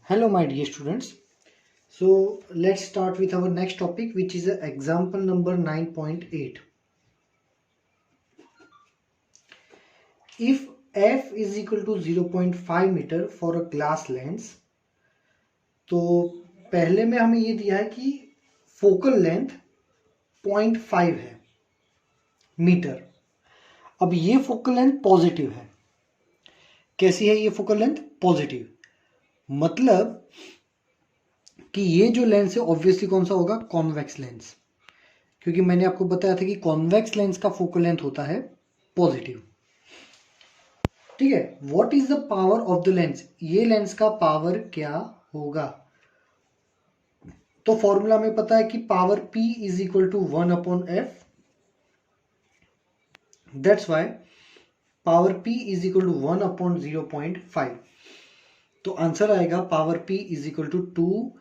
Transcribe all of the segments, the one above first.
Hello, my dear students. So let's start with our next topic, which is example number 9.8. If f is equal to 0.5 meter for a glass lens, तो पहले में हमें ये दिया है कि focal length 0.5 है मीटर। अब ये फोकल लेंथ पॉजिटिव है। कैसी है ये फोकल लेंथ? पॉजिटिव। मतलब कि ये जो लेंस है ऑब्वियसली कौन सा होगा? कॉन्वेक्स लेंस, क्योंकि मैंने आपको बताया था कि कॉन्वेक्स लेंस का फोकल लेंथ होता है पॉजिटिव। ठीक है, what is the power of the lens? ये लेंस का पावर क्या होगा? तो फॉर्मूला में पता है कि power P is equal to 1/f। That's why power P is equal to 1/0.5। तो आंसर आएगा power P is equal to 2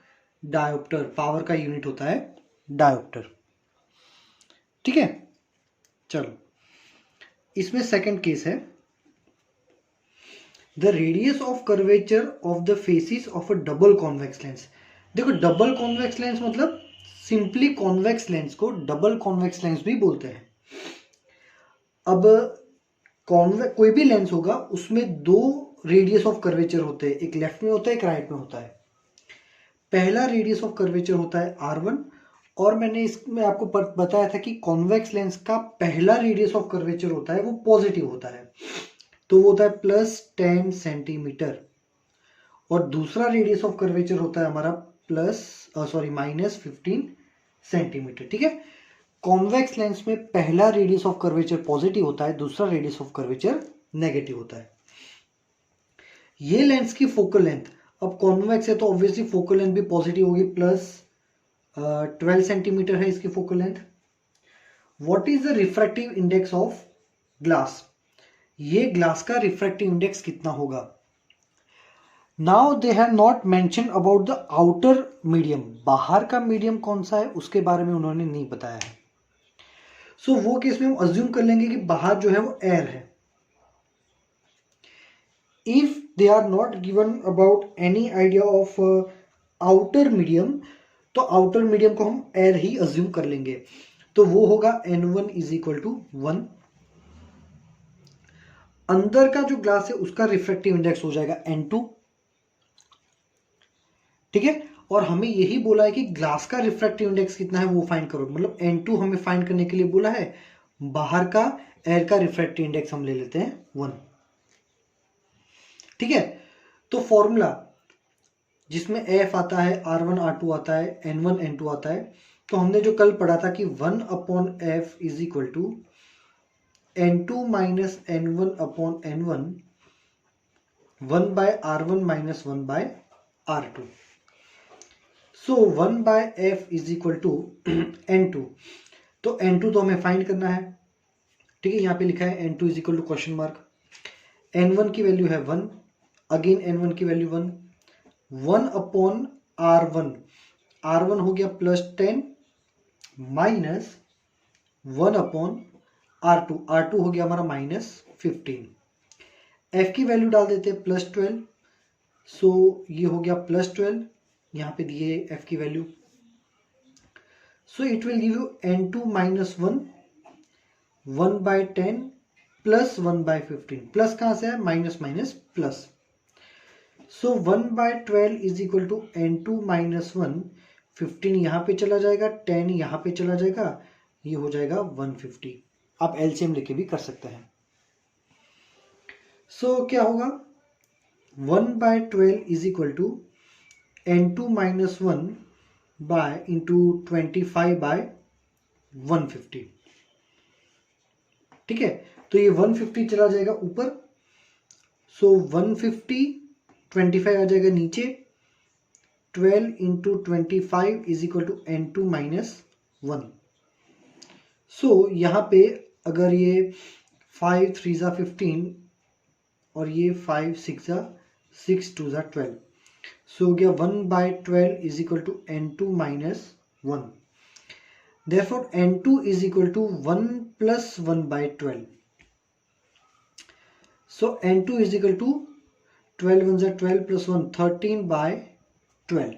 dioptre. Power का यूनिट होता है डायोप्टर। ठीक है, चलो इसमें सेकंड केस है, the radius of curvature of the faces of a double convex lens. देखो, डबल कॉन्वेक्स लेंस मतलब सिंपली कॉन्वेक्स लेंस को डबल कॉन्वेक्स लेंस भी बोलते हैं। अब कोई भी लेंस होगा उसमें दो रेडियस ऑफ कर्वेचर होते हैं, एक लेफ्ट में होता है, एक राइट में होता है। पहला रेडियस ऑफ कर्वेचर होता है R1, और मैंने इसमें आपको बताया था कि कॉन्वेक्स लेंस का पहला रेडियस ऑफ कर्वेचर होता है वो पॉजिटिव होता है, तो वो होता है +10 सेंटीमीटर। और दूसरा रेडियस ऑफ कर्वेचर होता है हमारा -15 सेंटीमीटर। ठीक है, कॉन्वेक्स लेंस में पहला रेडियस ऑफ कर्वेचर पॉजिटिव होता है, दूसरा रेडियस ऑफ कर्वेचर नेगेटिव होता है। ये लेंस की फोकल लेंथ, अब कॉन्वेक्स है तो ऑब्वियसली फोकल लेंथ भी पॉजिटिव होगी, +12 सेंटीमीटर है इसकी focal length. What is the refractive index of glass? ये ग्लास का रिफ्रैक्टिव इंडेक्स कितना होगा? Now they have not mention about the outer medium. बाहर का मीडियम कौन सा है उसके बारे में उन्होंने नहीं बताया है। सो वो केस में हम अज्यूम कर लेंगे कि बाहर जो है वो एयर है। If they are not given about any idea of outer medium, तो आउटर मीडियम को हम एयर ही अज्यूम कर लेंगे, तो वो होगा N1 इज इक्वल टू 1। अंदर का जो ग्लास है उसका रिफ्रैक्टिव इंडेक्स हो जाएगा N2। ठीक है, और हमें यही बोला है कि ग्लास का रिफ्रैक्टिव इंडेक्स कितना है वो फाइंड करो, मतलब N2 हमें फाइंड करने के लिए बोला है। बाहर का एयर का रिफ्रैक्टिव इंडेक्स हम ले लेते हैं 1। ठीक है, तो फॉर्मूला जिसमें F आता है, R1 R2 आता है, N1 N2 आता है, तो हमने जो कल पढ़ा था कि 1/f is equal to N2 minus N1/N1 1/R1 minus 1/R2। So 1/f is equal to N2। तो N2 तो हमें फाइंड करना है। ठीक है, यहाँ पे लिखा है N2 is equal to question mark. N1 की वैल्यू है 1, अगेन N1 की वैल्यू 1, 1/R1। R1 हो गया +10 माइनस 1/R2। R2 हो गया हमारा -15। F की वैल्यू डाल देते हैं +12, सो ये हो गया +12, यहाँ पे दिए F की value. So it will give you N2 minus 1, 1/10 plus 1/15। Plus कहाँ से है? Minus minus plus. So 1/12 is equal to N2 minus 1। 15 यहाँ पे चला जाएगा, 10 यहाँ पे चला जाएगा, ये हो जाएगा 150। आप एलसीएम लेके भी कर सकते हैं। सो क्या होगा? 1/12 is equal to N2 minus 1 by into 25/150। ठीक है, तो ये 150 चला जाएगा ऊपर, सो 150 25 आ जाएगा नीचे। 12 into 25 is equal to N2 minus 1। So यहाँ पे अगर ये 5 3 ज़ा 15 और ये 5 6 ज़ा 6 2 ज़ा 12, सो हो गया 1/12 is equal to N2 minus 1। Therefore N2 is equal to 1 plus 1/12. So N2 is equal to 12 1 12 plus 1 13 12।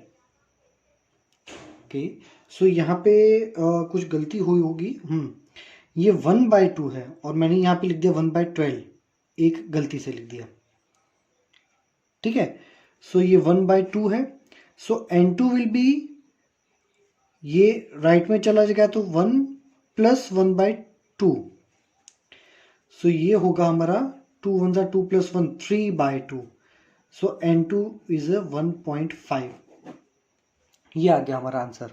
Okay, सो यहाँ पे कुछ गलती हुई होगी। ये 1/2 है और मैंने यहाँ पे लिख दिया 1/12, एक गलती से लिख दिया। ठीक है, सो ये 1/2 है। सो N2 विल बी, ये राइट में चला जाएगा तो 1 + 1/2। सो ये होगा हमारा 2 1 2 + 1 3/2। सो N2 इज 1.5। ये आ गया हमारा आंसर।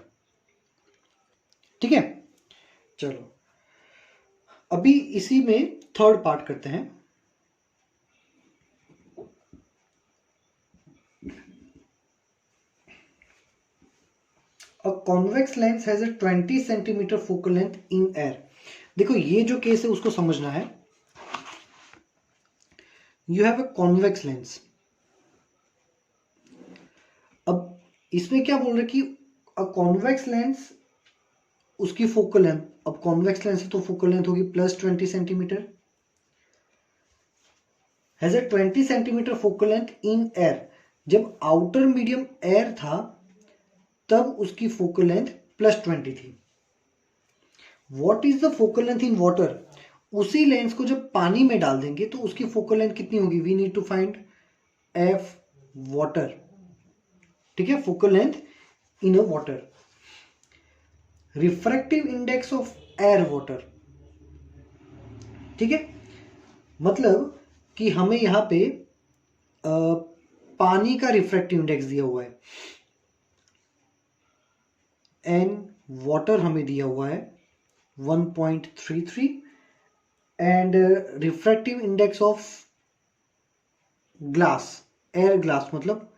ठीक है, चलो अभी इसी में थर्ड पार्ट करते हैं। A convex lens has a 20 cm focal length in air। देखो ये जो केस है उसको समझना है। You have a convex lens। अब इसमें क्या बोल रहे कि a convex lens उसकी फोकल लेंथ, अब कॉन्वेक्स लेंस है तो फोकल लेंथ होगी +20 centimetre, has a 20 centimetre focal length in air. जब आउटर मीडियम एयर था तब उसकी फोकल लेंथ +20 थी। What is the focal length in water? उसी लेंस को जब पानी में डाल देंगे तो उसकी फोकल लेंथ कितनी होगी? We need to find F water. ठीक है, focal length in a water. Refractive index of air water. ठीक है, मतलब कि हमें यहां पे पानी का रिफ्रैक्टिव इंडेक्स दिया हुआ है, एन वाटर हमें दिया हुआ है 1.33 and refractive index of glass, air glass मतलब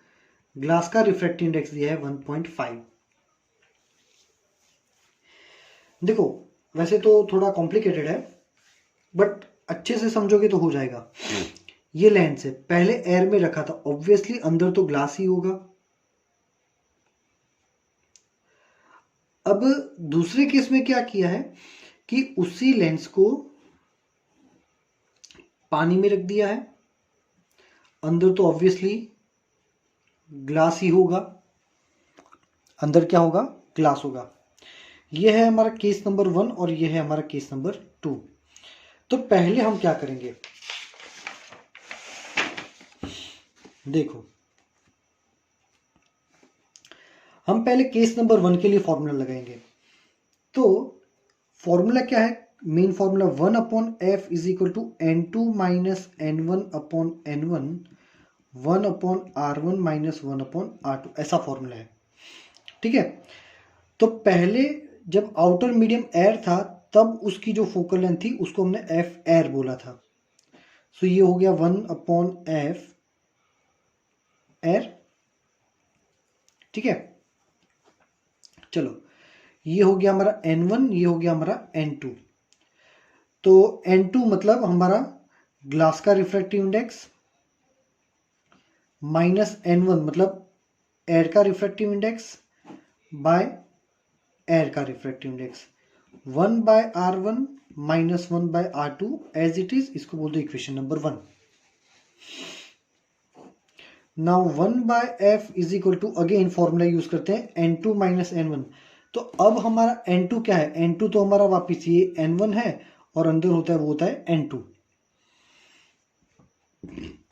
ग्लास का रिफ्रैक्टिव इंडेक्स दिया है 1.5। देखो वैसे तो थोड़ा कॉम्प्लिकेटेड है बट अच्छे से समझोगे तो हो जाएगा। ये लेंस है, पहले एयर में रखा था, ऑब्वियसली अंदर तो ग्लास ही होगा। अब दूसरे केस में क्या किया है कि उसी लेंस को पानी में रख दिया है, अंदर तो ऑब्वियसली ग्लास ही होगा, अंदर क्या होगा? ग्लास होगा। यह है हमारा केस नंबर 1 और यह है हमारा केस नंबर 2। तो पहले हम क्या करेंगे, देखो हम पहले केस नंबर 1 के लिए फॉर्मूला लगाएंगे। तो फॉर्मूला क्या है? Main formula 1/f is equal to N2 minus N1/N1 1/R1 minus 1/R2, ऐसा फॉर्मूला है। ठीक है, तो पहले जब आउटर मीडियम एयर था तब उसकी जो फोकल लेंथ थी उसको हमने एफ एयर बोला था। सो ये हो गया 1/f एयर। ठीक है, चलो ये हो गया हमारा N1, ये हो गया हमारा N2। तो N2 मतलब हमारा ग्लास का रिफ्रैक्टिव इंडेक्स माइनस N1 मतलब एयर का रिफ्रैक्टिव इंडेक्स बाय एयर का refractive index 1/R1 minus 1/R2 as it is, इसको बोल दो equation number 1। Now 1/f is equal to, again formula use करते हैं N2 माइनस N1। तो अब हमारा N2 क्या है? N2 तो हमारा वापिस ये N1 है और अंदर होता है वो होता है N2।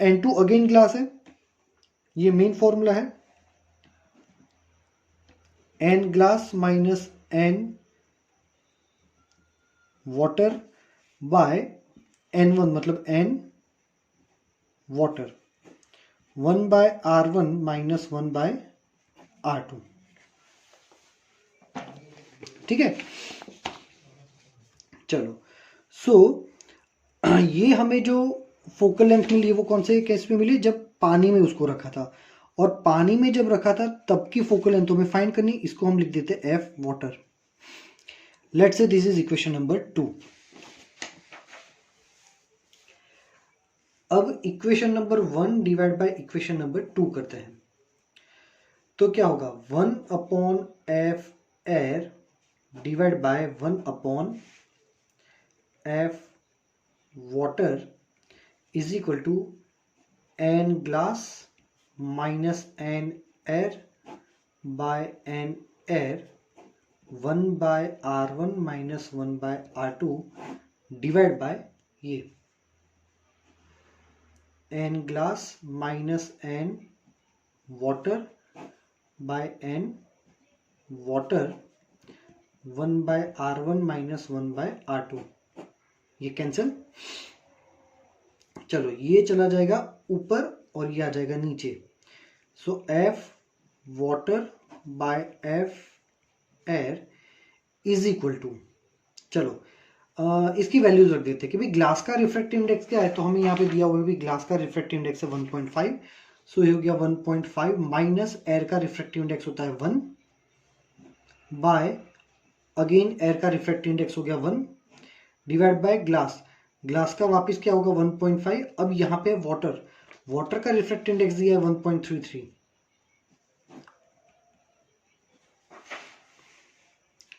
N2 अगेन ग्लास है, ये मेन फॉर्मूला है N glass minus N water bye N1 मतलब N water 1/R1 minus 1/R2। ठीक है, चलो सो ये हमें जो फोकल लेंथ मिली वो कौन से केस में मिली? जब पानी में उसको रखा था, और पानी में जब रखा था तब की फोकल लेंथ हमें फाइंड करनी, इसको हम लिख देते हैं f water. Let's say this is equation number 2। अब equation number 1 divide by equation number 2 करते हैं। तो क्या होगा? 1/f air divide by 1/f water is equal to n glass minus n air by n air 1/r1 minus 1/r2 divide by ये n glass minus n water by n water 1/r1 minus 1/r2 ये cancel. चलो ये चला जाएगा ऊपर और ये आ जाएगा नीचे। So F water by f air is equal to, चलो इसकी वैल्यूज रख देते हैं कि भाई ग्लास का रिफ्रैक्टिव इंडेक्स क्या है, तो हमें यहाँ पे दिया हुआ है भी ग्लास का रिफ्रैक्टिव इंडेक्स है 1.5। सो ये हो गया 1.5 माइनस एयर का रिफ्रैक्टिव इंडेक्स होता है 1 बाय अगेन एयर का रिफ्रैक्टिव इंडेक्स हो गया 1 डिवाइड बाय ग्लास, ग्लास का वापस क्या होगा 1.5। अब यहाँ पे वाटर, वाटर का रिफ्रैक्टिव इंडेक्स दिया है 1.33,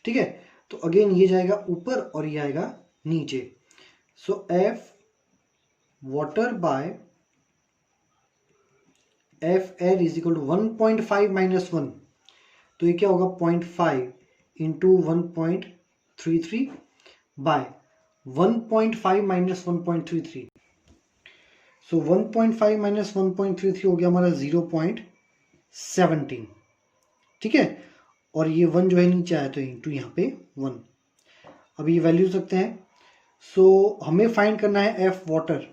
ठीक है। तो अगेन ये जाएगा ऊपर और ये आएगा नीचे। So F water by f air is equal to 1.5 minus 1, तो ये क्या होगा 0.5 into 1.33 by 1.5 minus 1.33। So 1.5 minus 1.33 हो गया हमारा 0.17, ठीक है। और ये 1 जो है नीचे आया तो इंटू यहाँ पे 1। अब ये वैल्यूज रखते हैं। सो हमें फाइंड करना है F water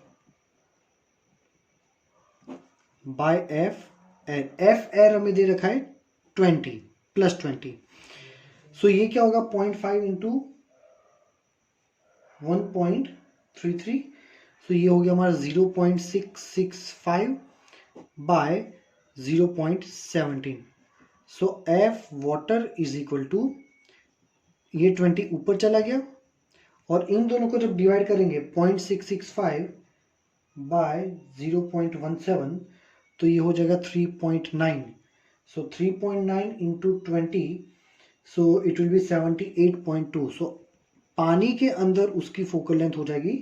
by f air, F air हमें दे रखा है 20 प्लस 20। सो ये क्या होगा 0.5 इंटू 1.33, सो ये हो गया हमारा 0.665 by 0.17। So F water is equal to, ये 20 ऊपर चला गया और इन दोनों को जब डिवाइड करेंगे 0.665 बाय 0.17 तो ये हो जाएगा 3.9। सो 3.9 into 20, so it will be 78.2। सो पानी के अंदर उसकी फोकल लेंथ हो जाएगी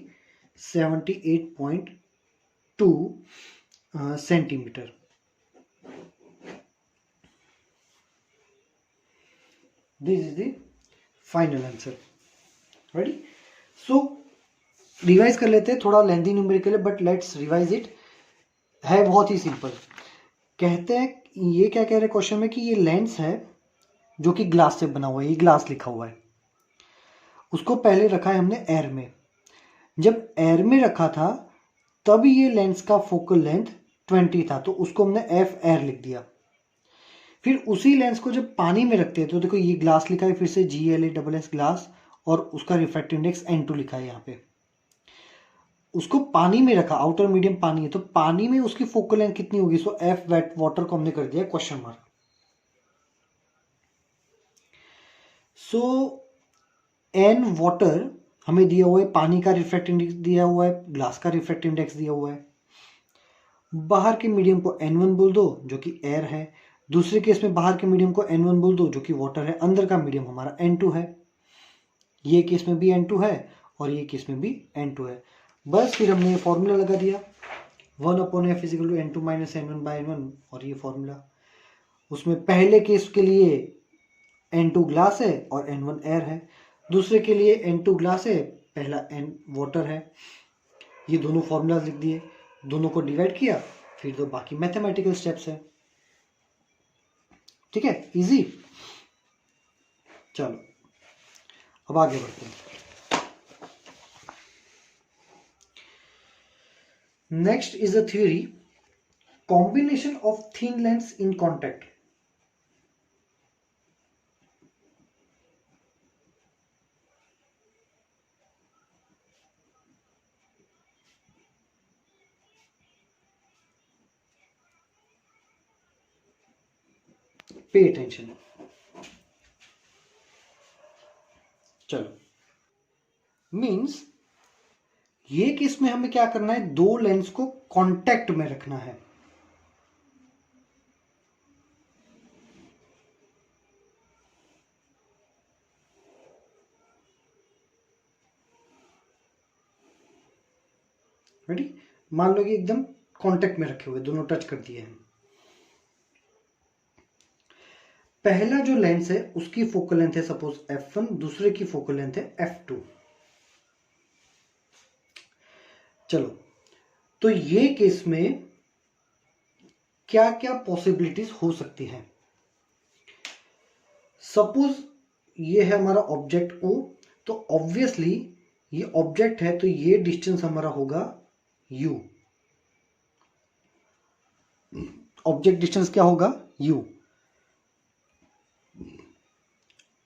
78.2 centimetre. This is the final answer. Ready? So revise कर लेते हैं, थोड़ा लेंथी न्यूमेरिकल है बट लेट्स रिवाइज इट, है बहुत ही सिंपल। कहते हैं ये क्या कह रहे हैं क्वेश्चन में कि ये लेंस है जो कि ग्लास से बना हुआ है, ये ग्लास लिखा हुआ है, उसको पहले रखा है हमने एयर में। जब एयर में रखा था तब ये लेंस का फोकल लेंथ 20 था, तो उसको हमने एफ एयर लिख दिया। फिर उसी लेंस को जब पानी में रखते हैं तो देखो ये ग्लास लिखा है, फिर से GLASS ग्लास, और उसका रिफ्रैक्टिव इंडेक्स N2 लिखा है यहाँ पे। उसको पानी में रखा, आउटर मीडियम पानी है, तो पानी में उसकी फोकल लेंथ कितनी होगी? सो एफ वेट वाटर को हमने कर दिया क्वेश्चन मार्क। सो एन वाटर हमें दिया हुआ है, पानी का रिफ्रैक्टिव इंडेक्स दिया हुआ है, ग्लास का रिफ्रैक्टिव इंडेक्स दिया हुआ है। बाहर के मीडियम को N1 बोल दो जो कि एयर है, दूसरे केस में बाहर के मीडियम को N1 बोल दो जो कि वाटर है, अंदर का मीडियम हमारा N2 है। ये केस में भी N2 है और ये केस में भी N2 है। बस फिर हमने ये फॉर्मूला लगा दिया 1/f is equal to N2 minus N1 by N1, और ये फॉर्मूला उसमें पहले केस के लिए N2 ग्लास है और N1 एयर है, दूसरे के लिए N2 ग्लास है, पहला N वाटर है। ये दोनों फॉर्मूलाज लिख दिए, दोनों को डिवाइड किया, फिर तो बाकी मैथमेटिकल स्टेप्स है। ठीक है, इजी। चलो अब आगे बढ़ते हैं। Next is a theory, combination of thin lens in contact. Pay attention. चलो मीन्स ये केस में हमें क्या करना है, दो लेंस को कांटेक्ट में रखना है। रेडी? मान लो कि एकदम कांटेक्ट में रखे हुए, दोनों टच कर दिए हैं। पहला जो लेंस है उसकी फोकल लेंथ है सपोज f1, दूसरे की फोकल लेंथ है f2। चलो, तो ये केस में क्या क्या पॉसिबिलिटीज हो सकती हैं। सपोज ये है हमारा ऑब्जेक्ट O, तो ऑब्वियसली ये ऑब्जेक्ट है तो ये डिस्टेंस हमारा होगा u। ऑब्जेक्ट डिस्टेंस क्या होगा u।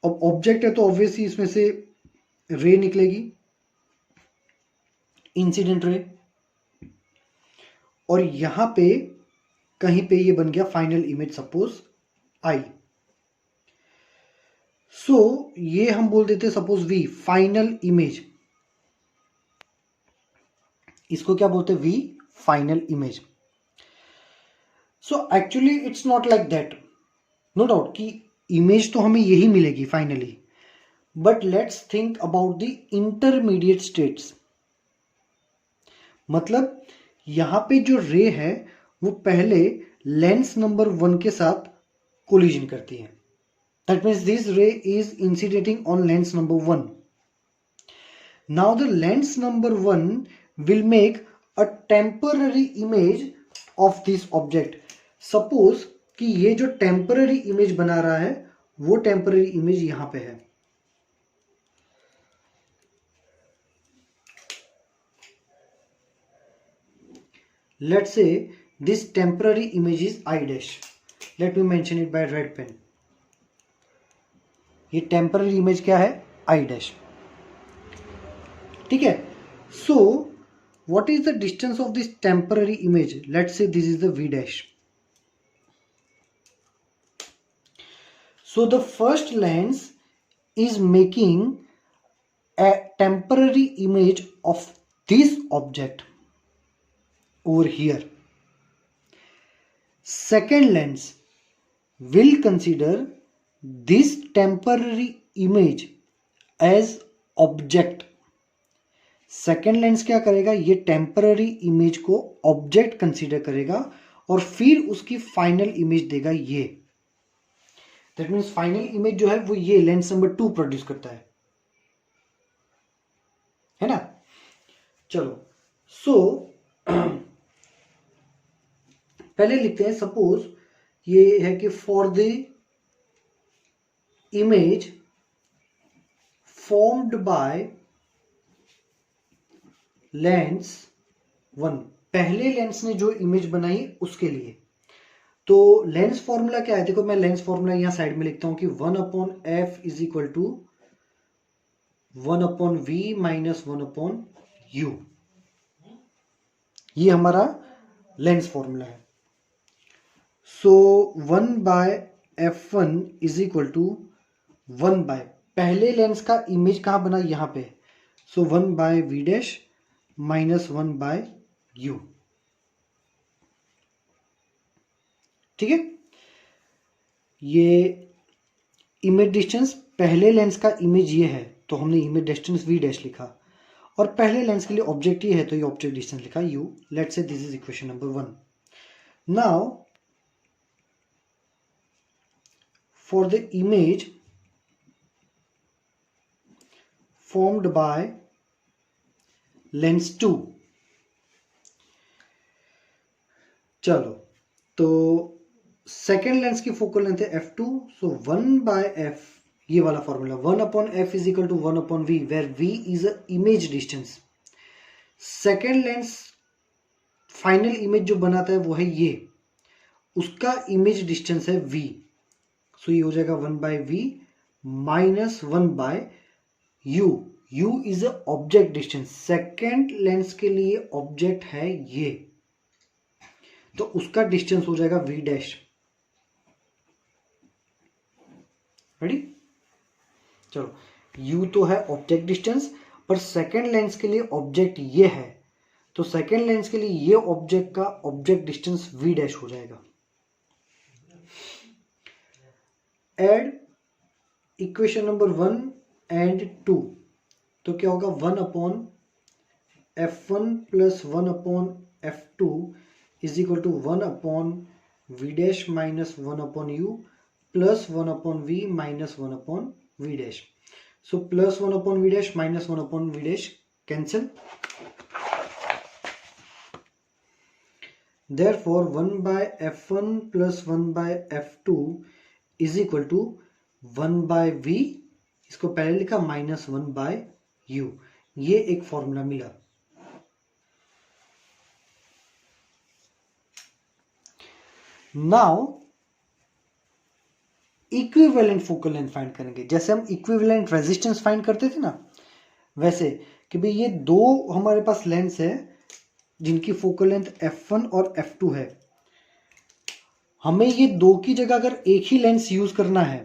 अब ऑब्जेक्ट है तो ऑब्वियसली इसमें से रे निकलेगी, इंसिडेंट रे, और यहां पे कहीं पे ये बन गया फाइनल इमेज सपोज I। सो ये हम बोल देते सपोज V, फाइनल इमेज। इसको क्या बोलते हैं V, final image. So actually it's not like that, no doubt कि इमेज तो हमें यही मिलेगी finally, but let's think about the intermediate states. मतलब यहां पे जो रे है वो पहले लेंस नंबर 1 के साथ कोलिजन करती है। That means this ray is incidenting on lens number 1। Now the lens number 1 will make a temporary image of this object. Suppose कि ये जो टेम्पररी इमेज बना रहा है वो टेम्पररी इमेज यहां पे है। Let's say this temporary image is I dash. Let me mention it by red pen. ये temporary image क्या है I dash, ठीक है। So what is the distance of this temporary image? Let's say this is the V dash. So the first lens is making a temporary image of this object over here. Second lens will consider this temporary image as object. Second lens क्या करेगा, ये temporary image को object consider करेगा और फिर उसकी final image देगा ये। दैट मीन्स फाइनल इमेज जो है वो ये लेंस नंबर 2 प्रोड्यूस करता है ना। चलो, सो पहले लिखते हैं, सपोज ये है कि for the image formed by lens 1, पहले लेंस ने जो इमेज बनाई उसके लिए। तो लेंस फॉर्मूला क्या है, देखो मैं लेंस फॉर्मूला यहां साइड में लिखता हूं कि 1/f is equal to 1/v minus 1/u। ये हमारा लेंस फॉर्मूला है। So 1/f1 is equal to 1 by, पहले लेंस का इमेज कहां बना, यहां पे। सो 1/v डैश माइनस 1/u, ठीक है। ये इमेज डिस्टेंस, पहले लेंस का इमेज ये है तो हमने इमेज डिस्टेंस v डैश लिखा, और पहले लेंस के लिए ऑब्जेक्ट ये है तो ये ऑब्जेक्ट डिस्टेंस लिखा u। Let's say this is equation number 1। Now for the image formed by lens 2, चलो तो सेकेंड लेंस की फोकल लेंथ है f2। सो 1/f, ये वाला फॉर्मूला 1/f is equal to 1/v, where v is a image distance. Second lens final image जो बनाता है वो है ये, उसका इमेज डिस्टेंस है v। सो ये हो जाएगा 1/v minus 1/u। u is a object distance, second lens के लिए ऑब्जेक्ट है ये, तो उसका डिस्टेंस हो जाएगा v डैश। रेडी, चलो u तो है ऑब्जेक्ट डिस्टेंस, पर सेकेंड लेंस के लिए ऑब्जेक्ट ये है, तो सेकेंड लेंस के लिए ये ऑब्जेक्ट का ऑब्जेक्ट डिस्टेंस v डैश हो जाएगा। एड इक्वेशन नंबर 1 एंड 2, तो क्या होगा 1/f1 plus 1/f2 is equal to 1/v dash minus 1/u plus 1 upon V minus 1 upon V dash. So plus 1 upon V dash minus 1 upon V dash cancel. Therefore 1 by f1 plus 1 by f2 is equal to 1 by v, इसको पहले लिखा minus 1 by u. ये एक formula मिला. Now equivalent focal length find करेंगे. जैसे हम equivalent resistance find करते थे ना, वैसे कि भाई ये दो हमारे पास लेंस है जिनकी फोकल लेंथ f1 और f2 है. हमें ये दो की जगह अगर एक ही लेंस यूज करना है,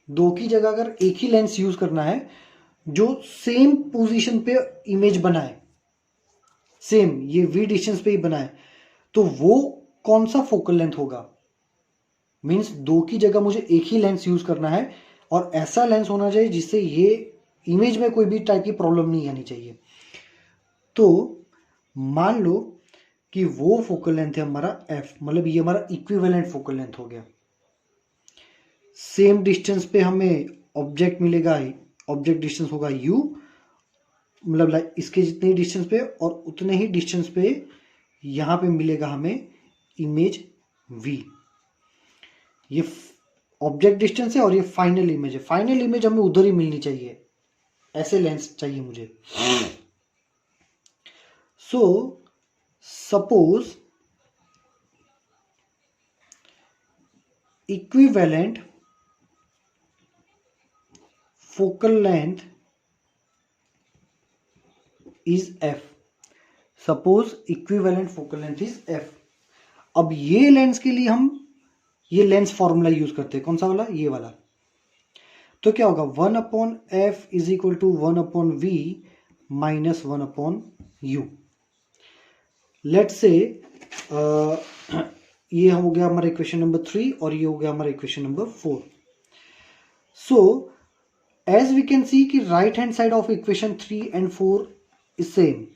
दो की जगह अगर एक ही लेंस यूज करना है जो सेम पोजीशन पे इमेज बनाए, सेम ये v डिस्टेंस पे ही बनाए, तो वो कौन सा फोकल लेंथ होगा. मींस दो की जगह मुझे एक ही लेंस यूज करना है और ऐसा लेंस होना चाहिए जिससे ये इमेज में कोई भी टाइप की प्रॉब्लम नहीं आनी चाहिए. तो मान लो कि वो फोकल लेंथ है हमारा f, मतलब ये हमारा इक्विवेलेंट फोकल लेंथ हो गया. सेम डिस्टेंस पे हमें ऑब्जेक्ट मिलेगा, ऑब्जेक्ट डिस्टेंस होगा u, मतलब इसके जितने ही डिस्टेंस पे और उतने ही डिस्टेंस पे यहां पे मिलेगा हमें इमेज v. ये ऑब्जेक्ट डिस्टेंस है और ये फाइनल इमेज है. फाइनल इमेज हमें उधर ही मिलनी चाहिए, ऐसे लेंस चाहिए मुझे. So suppose equivalent focal length is f. Suppose equivalent focal length is f. अब ये लेंस के लिए हम ये लेंस फॉर्मूला यूज करते हैं. कौन सा वाला? ये वाला. तो क्या होगा? 1 upon F is equal to 1 upon V minus 1 upon U. Let say ये हो गया हमारा इक्वेशन नंबर 3 और ये हो गया हमारा equation number 4. So as we can see कि right hand side of equation 3 and 4 is same.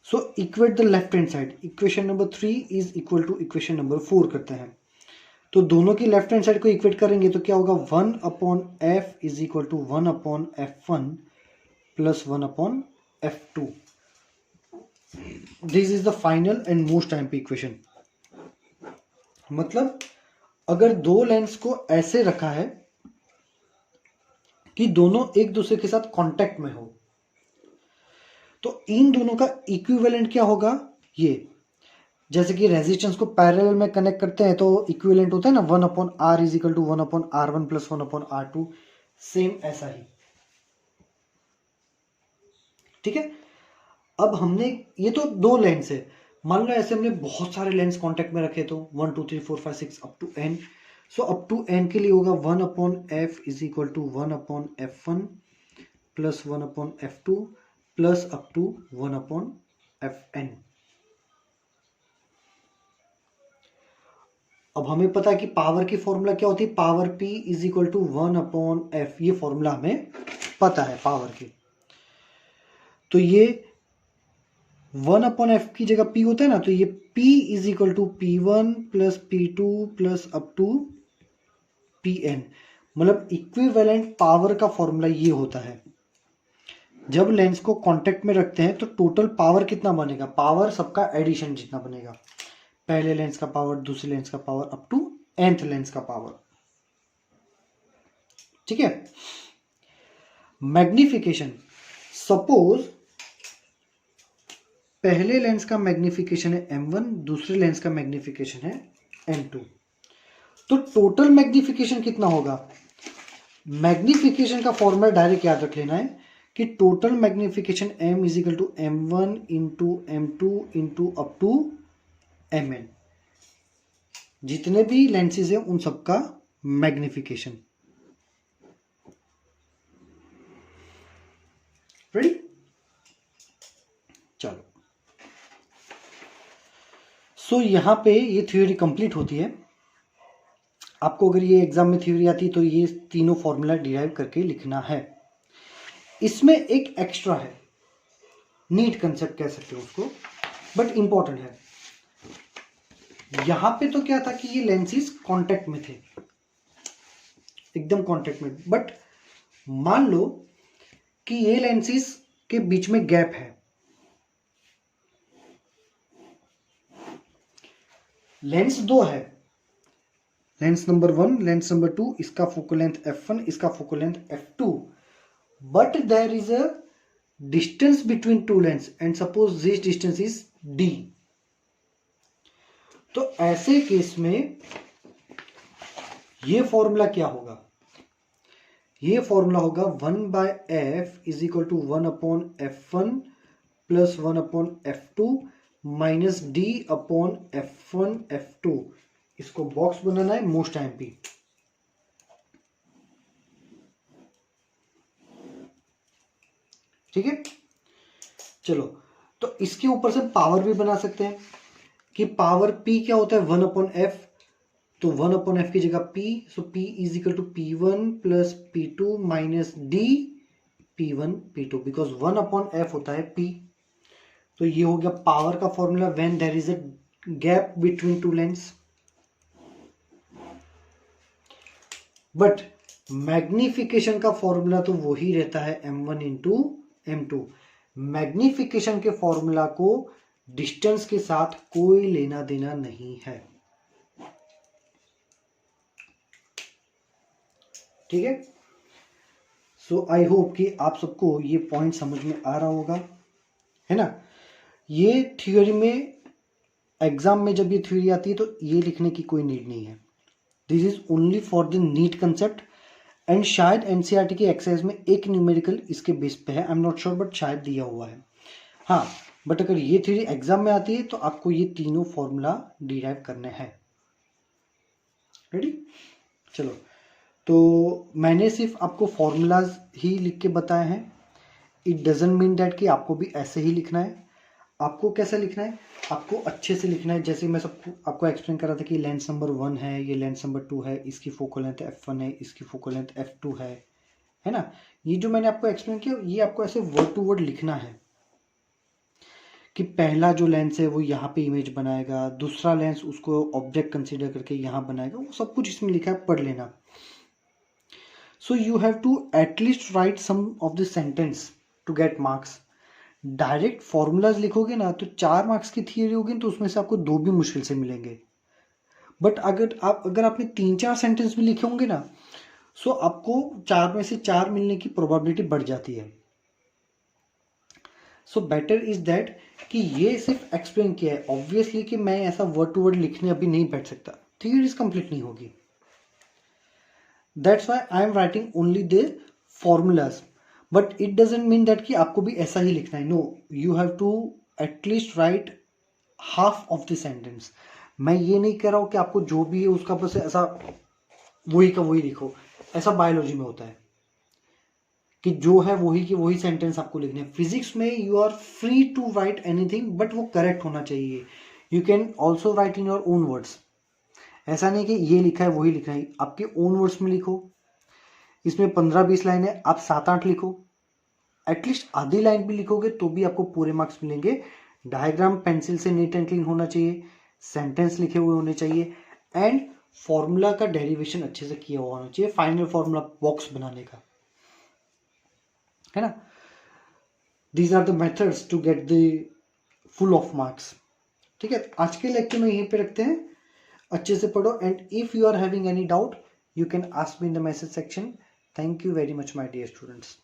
So equate the left hand side. Equation number 3 is equal to equation number 4 करते हैं. तो दोनों की लेफ्ट हैंड साइड को equate करेंगे तो क्या होगा? 1 upon F is equal to 1 upon f1 plus 1 upon f2. This is the final and most time equation. मतलब अगर दो लेंस को ऐसे रखा है कि दोनों एक दूसरे के साथ कांटेक्ट में हो, तो इन दोनों का इक्विवेलेंट क्या होगा? ये जैसे कि रेजिस्टेंस को पैरेलल में कनेक्ट करते हैं तो इक्विवेलेंट होता है ना 1 upon R is equal to 1 upon r1 प्लस 1 अपॉन r2. सेम ऐसा ही. ठीक है. अब हमने ये तो दो लेंस है. मान लो ऐसे हमने बहुत सारे लेंस कांटेक्ट में रखे तो 1 2 3 4 5 6 up to n. So up to n के लिए होगा 1 upon f is equal to 1 upon f1 plus 1 upon f2 plus up to 1 upon fn. अब हमें पता है कि पावर की फॉर्मूला क्या होती है? Power p is equal to 1 upon f. ये फॉर्मूला हमें पता है पावर की. तो ये 1 अपॉन f की जगह p होता है ना, तो ये p is equal to p1 plus p2 plus up to pn. मतलब इक्विवेलेंट पावर का फॉर्मूला ये होता है. जब लेंस को कांटेक्ट में रखते हैं तो टोटल पावर कितना बनेगा? पावर सबका एडिशन जितना बनेगा. पहले लेंस का पावर, दूसरे लेंस का power, up to nth lens का पावर. ठीक है. मैग्निफिकेशन. सपोज पहले लेंस का मैग्निफिकेशन है m1, दूसरे लेंस का मैग्निफिकेशन है m2. तो टोटल मैग्निफिकेशन कितना होगा? मैग्निफिकेशन का फॉर्मूला डायरेक्ट याद रख लेना है कि total magnification m is equal to m1 into m2 into up to mn. जितने भी लेंसेज हैं उन सबका मैग्निफिकेशन. रेडी? चलो. सो यहां पे ये थ्योरी कंप्लीट होती है. आपको अगर ये एग्जाम में थ्योरी आती है तो ये तीनों फॉर्मूला डिराइव करके लिखना है. इसमें एक एक्स्ट्रा है, नीट कंसेप्ट कह सकते हो उसको, बट इंपॉर्टेंट है. यहां पे तो क्या था कि ये लेंसेज कांटेक्ट में थे, एकदम कांटेक्ट में, बट मान लो कि ये लेंसेज के बीच में गैप है, लेंस दो है, लेंस नंबर 1, लेंस नंबर 2, इसका फोकल लेंथ f1, इसका focal length f2, but there is a distance between two lens and suppose this distance is d। तो ऐसे केस में ये फॉर्मूला क्या होगा, ये फॉर्मूला होगा 1/f is equal to 1/f1 plus 1/f2 minus d/f1/f2। इसको बॉक्स बनाना है मोस्ट एमपी। ठीक है, चलो तो इसके ऊपर से पावर भी बना सकते हैं कि पावर p क्या होता है 1/f, तो 1/f की जगह p, so p is equal to p1 plus p2 minus d p1 p2, because 1/f होता है p। तो ये हो गया पावर का formula when there is a gap between two lens. But magnification का फॉर्मूला तो वही रहता है m1 इंटू m2। मैग्निफिकेशन के फॉर्मूला को डिस्टेंस के साथ कोई लेना देना नहीं है। ठीक है, सो आई होप कि आप सबको ये पॉइंट समझ में आ रहा होगा, है ना। ये थ्योरी में, एग्जाम में जब ये थ्योरी आती है तो ये लिखने की कोई नीड नहीं है, this is only for the NEET concept. And शायद एनसीईआरटी की एक्सरसाइज में एक न्यूमेरिकल इसके बेस पे है, I am not sure, but शायद दिया हुआ है। हाँ, बट अगर ये थ्योरी एग्जाम में आती है तो आपको ये तीनों फॉर्मूला डिराइव करने हैं। रेडी, चलो, तो मैंने सिर्फ आपको फॉर्मूलाज ही लिख के बताए हैं। इट डजंट मीन दैट कि आपको भी ऐसे ही लिखना है। आपको कैसे लिखना है, आपको अच्छे से लिखना है। जैसे मैं सबको आपको एक्सप्लेन कर रहा था कि लेंस नंबर 1 है, ये लेंस नंबर 2 है, इसकी फोकल लेंथ f1 है, इसकी फोकल लेंथ f2 है ना। ये जो मैंने आपको एक्सप्लेन किया, ये आपको ऐसे वर्ड टू वर्ड लिखना है कि पहला जो लेंस है वो यहाँ पे इमेज बनाएगा, दूसरा लेंस उसको ऑब्जेक्ट कंसीडर करके यहाँ बनाएगा, वो सब कुछ इसमें लिखा है, पढ़ लेना। So you have to at least write some of the sentence to get marks. Direct formulas लिखोगे ना तो 4 मार्क्स की थियरी होगी तो उसमें से आपको 2 भी मुश्किल से मिलेंगे। बट अगर आपने 3-4 सेंटेंस भी लिखे होंगे ना, सो आपको 4 में से 4 मिलने की प्रोबेबिलिटी बढ़ जाती है। सो बेटर इज दैट कि ये सिर्फ एक्सप्लेन किया है। ऑब्वियसली कि मैं ऐसा वर्ड टू वर्ड लिखने अभी नहीं बैठ सकता, थियरीज कंप्लीट नहीं होगी। That's why I am writing only the formulas, but it doesn't mean that कि आपको भी ऐसा ही लिखना है। No, you have to at least write half of the sentence. मैं ये नहीं कह रहा हूं कि आपको जो भी है उसका बस ऐसा वही का वही लिखो। ऐसा बायोलॉजी में होता है कि जो है वही की वही सेंटेंस आपको लिखने हैं। फिजिक्स में you are free to write anything, but वो करेक्ट होना चाहिए। You can also write in your own words. ऐसा नहीं कि ये लिखा है वही लिखना है, आपके ओन वर्ड्स में लिखो। इसमें 15-20 लाइन है, आप 7-8 लिखो। एटलीस्ट आधी लाइन भी लिखोगे तो भी आपको पूरे मार्क्स मिलेंगे। डायग्राम पेंसिल से नीट एंड क्लीन होना चाहिए, सेंटेंस लिखे हुए होने चाहिए, एंड फॉर्मूला का डेरिवेशन अच्छे से किया हुआ होना चाहिए, फाइनल फॉर्मूला बॉक्स बनाने का, है ना। These are the methods to get the full of marks. ठीक है, आज के लेक्चर में यहीं पे रखते हैं। अच्छे से पढ़ो, and if you are having any doubt you can ask me in the message section. Thank you very much my dear students.